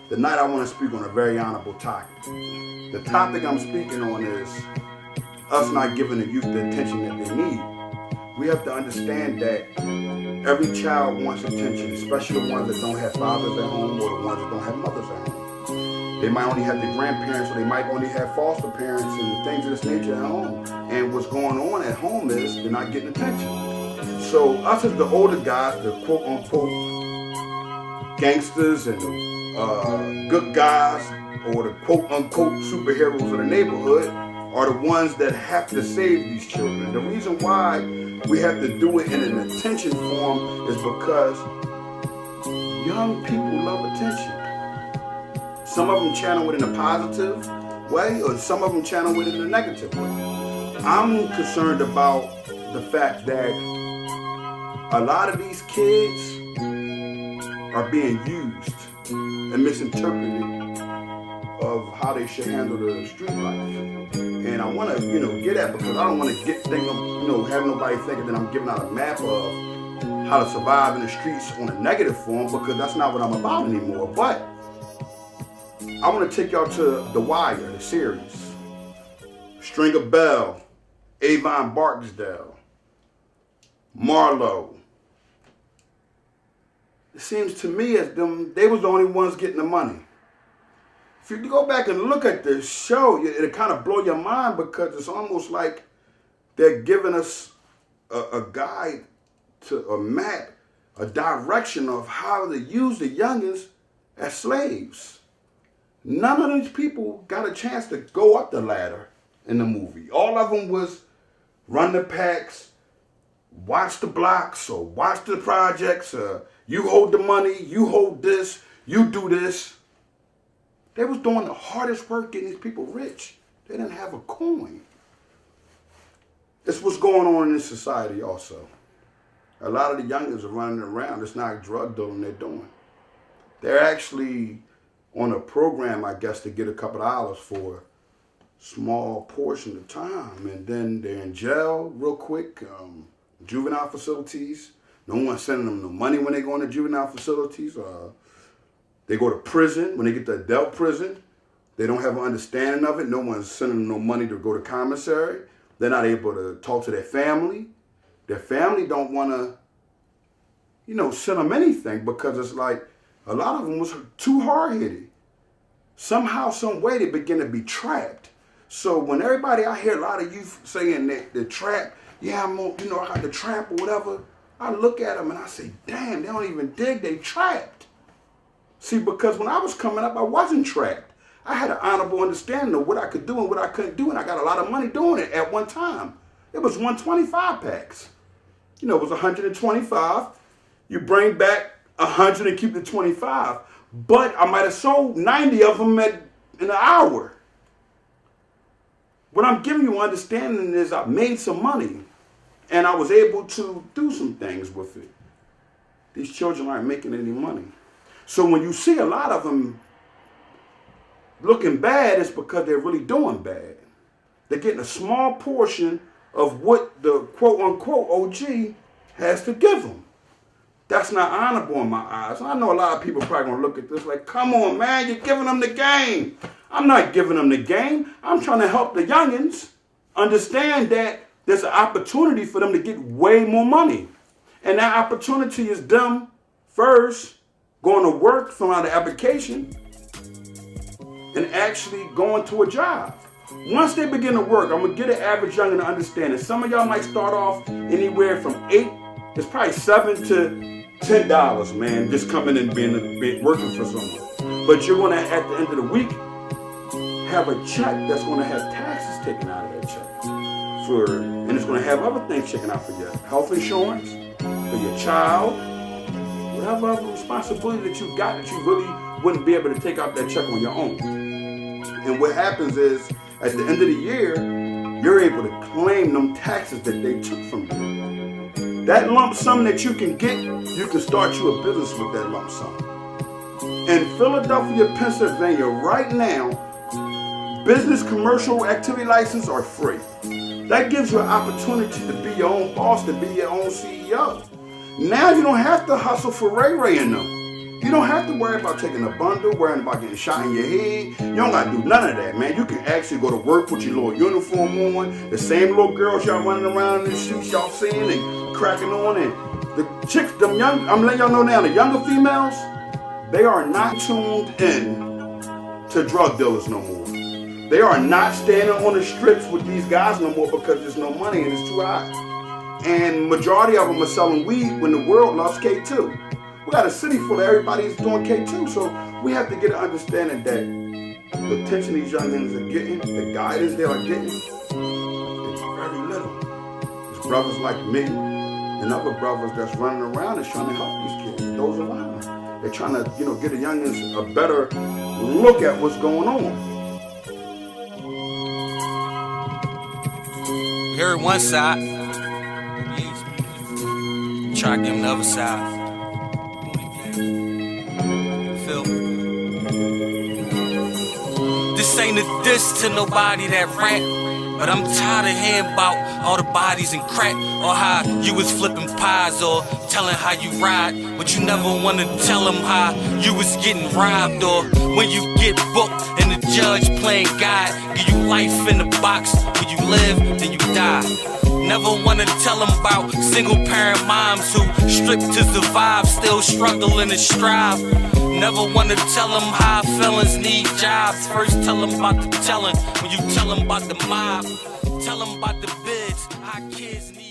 Tonight I want to speak on a very honorable topic. The topic I'm speaking on is us not giving the youth the attention that they need. We have to understand that every child wants attention, especially the ones that don't have fathers at home or the ones that don't have mothers at home. They might only have their grandparents, or they might only have foster parents and things of this nature at home. And what's going on at home is they're not getting attention. So us as the older guys, the quote-unquote gangsters and the good guys, or the quote-unquote superheroes of the neighborhood, are the ones that have to save these children. The reason why we have to do it in an attention form is because young people love attention. Some of them channel it in a positive way, or some of them channel it in a negative way. I'm concerned about the fact that a lot of these kids are being used and misinterpreted of how they should handle the street life. And I want to, get at, because I don't want to have nobody thinking that I'm giving out a map of how to survive in the streets on a negative form, because that's not what I'm about anymore. But I want to take y'all to The Wire, the series. Stringer Bell, Avon Barksdale, Marlowe. It seems to me as they was the only ones getting the money. If you go back and look at this show, it'll kind of blow your mind, because it's almost like they're giving us a guide to a map, a direction of how to use the youngins as slaves. None of these people got a chance to go up the ladder in the movie. All of them was run the packs, watch the blocks, or watch the projects. You hold the money, you hold this, you do this. They was doing the hardest work getting these people rich. They didn't have a coin. That's what's going on in this society also. A lot of the youngins are running around. It's not drug dealing they're doing. They're actually on a program, I guess, to get a couple of dollars for a small portion of time. And then they're in jail real quick, juvenile facilities. No one's sending them no money when they go into juvenile facilities. They go to prison. When they get to adult prison, they don't have an understanding of it. No one's sending them no money to go to commissary. They're not able to talk to their family. Their family don't want to, send them anything, because it's like a lot of them was too hard-headed. Somehow, some way, they begin to be trapped. So when everybody, I hear a lot of youth saying that they're trapped, I got the trap or whatever, I look at them and I say, damn, they don't even dig they trapped. See, because when I was coming up, I wasn't trapped. I had an honorable understanding of what I could do and what I couldn't do, and I got a lot of money doing it at one time. It was 125 packs. It was 125. You bring back 100 and keep the 25. But I might have sold 90 of them in an hour. What I'm giving you understanding is I made some money, and I was able to do some things with it. These children aren't making any money. So when you see a lot of them looking bad, it's because they're really doing bad. They're getting a small portion of what the quote-unquote OG has to give them. That's not honorable in my eyes. I know a lot of people probably going to look at this like, come on, man, you're giving them the game. I'm not giving them the game. I'm trying to help the youngins understand that there's an opportunity for them to get way more money. And that opportunity is them first going to work, filling out an application, and actually going to a job. Once they begin to work, I'm going to get an average youngin to understand it. Some of y'all might start off anywhere from it's probably $7 to $10, man, just coming and being working for someone. But you're going to, at the end of the week, have a check that's going to have taxes taken out of that check. And it's going to have other things taken out for your health insurance, for your child, whatever other responsibility that you got that you really wouldn't be able to take out that check on your own. And what happens is, at the end of the year, you're able to claim them taxes that they took from you. That lump sum that you can get, you can start you a business with that lump sum. In Philadelphia, Pennsylvania, right now, business commercial activity licenses are free. That gives you an opportunity to be your own boss, to be your own CEO. Now you don't have to hustle for Ray Ray and them. You don't have to worry about taking a bundle, worrying about getting shot in your head. You don't gotta do none of that, man. You can actually go to work with your little uniform on. The same little girls y'all running around in the streets y'all seeing and cracking on, and the chicks, them young, I'm letting y'all know now, the younger females, they are not tuned in to drug dealers no more. They are not standing on the strips with these guys no more because there's no money and it's too hot. And majority of them are selling weed when the world loves K2. We got a city full of everybody's doing K2, so we have to get an understanding that the attention these young men are getting, the guidance they are getting, it's very little. It's brothers like me and other brothers that's running around and trying to help these kids, those around them. They're trying to, get the youngins a better look at what's going on. We heard one side, try to give them the other side. Phil, this ain't a diss to nobody that rap, but I'm tired of hearing about all the bodies and crack, or how you was flipping pies, or telling how you ride, but you never wanna tell them how you was getting robbed, or when you get booked and the judge playing God, give you life in the box, when you live, then you die. Never wanna tell them about single parent moms who strip to survive, still struggling and strive. Never wanna tell them how felons need jobs. First tell them about the telling, when you tell them about the mob. Tell them about the bids, how kids need